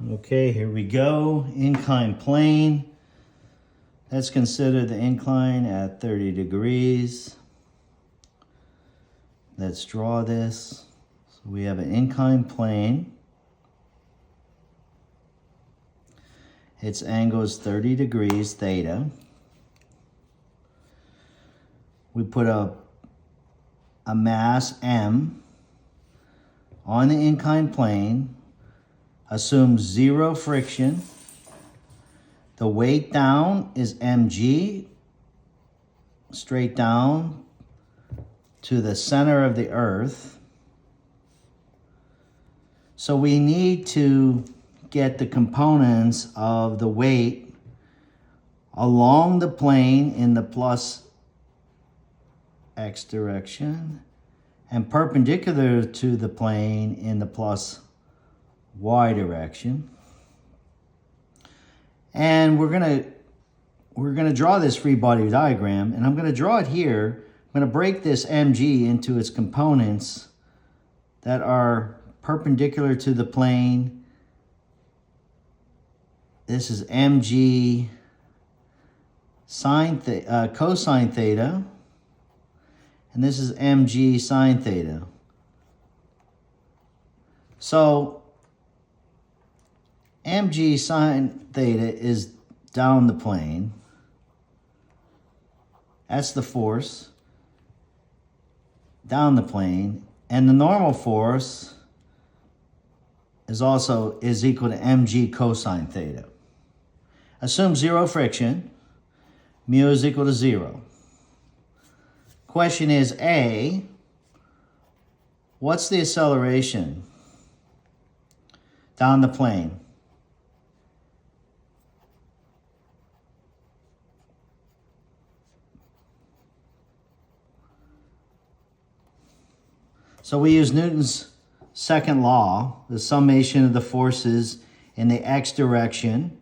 Okay, here we go. Incline plane. Let's consider the incline at 30 degrees. Let's draw this. So we have an incline plane. Its angle is 30 degrees theta. We put a mass M on the inclined plane. Assume zero friction. The weight down is mg, straight down to the center of the earth. So we need to get the components of the weight along the plane in the plus x direction and perpendicular to the plane in the plus y direction. And we're gonna draw this free body diagram, and I'm gonna draw it here. I'm gonna break this mg into its components that are perpendicular to the plane. This is mg cosine theta, and this is mg sine theta. So mg sine theta is down the plane. That's the force down the plane. And the normal force is equal to mg cosine theta. Assume zero friction. Mu is equal to 0. Question is A, what's the acceleration down the plane? So we use Newton's second law, the summation of the forces in the x direction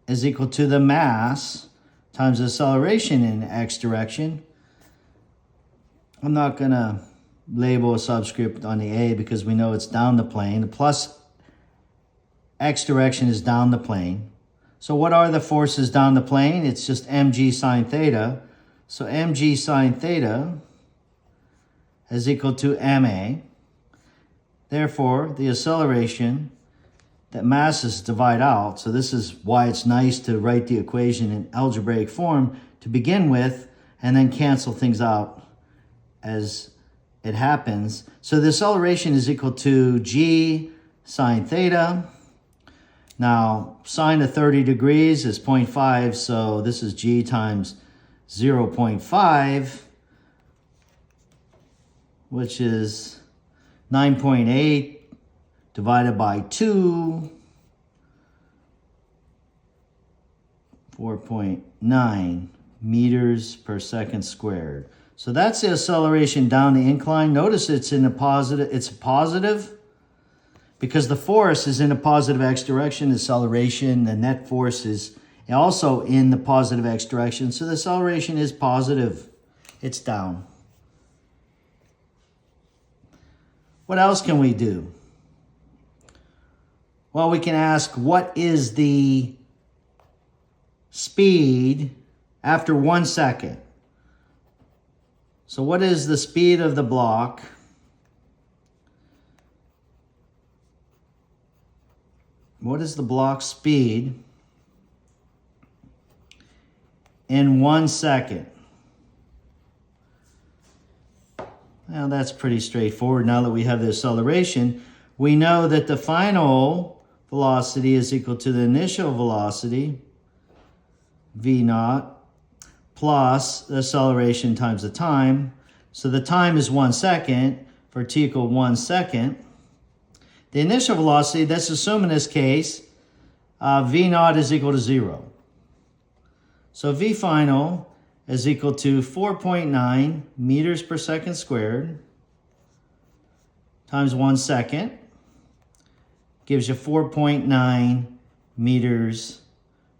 is equal to the mass times the acceleration in the x direction. I'm not going to label a subscript on the A because we know it's down the plane. The plus x direction is down the plane. So what are the forces down the plane? It's just mg sine theta. So mg sine theta is equal to ma. Therefore, the acceleration that masses divide out, so this is why it's nice to write the equation in algebraic form to begin with and then cancel things out as it happens. So the acceleration is equal to g sine theta. Now, sine of 30 degrees is 0.5, so this is g times 0.5, which is 9.8 divided by 2, 4.9 meters per second squared. So that's the acceleration down the incline. Notice it's in a positive, it's positive because the force is in a positive x direction. The acceleration, the net force is also in the positive x direction. So the acceleration is positive. It's down. What else can we do? Well, we can ask, what is the speed after 1 second? So what is the speed of the block what is the block speed in 1 second? Well, that's pretty straightforward. Now that we have the acceleration, we know that the final velocity is equal to the initial velocity, v naught, plus the acceleration times the time. So the time is 1 second for t equal 1 second. The initial velocity, let's assume in this case, v naught is equal to 0. So v final is equal to 4.9 meters per second squared times 1 second. Gives you 4.9 meters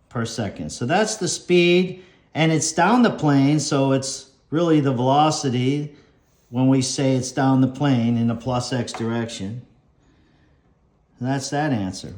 per second. So that's the speed, and it's down the plane, so it's really the velocity when we say it's down the plane in the plus x direction. That's that answer.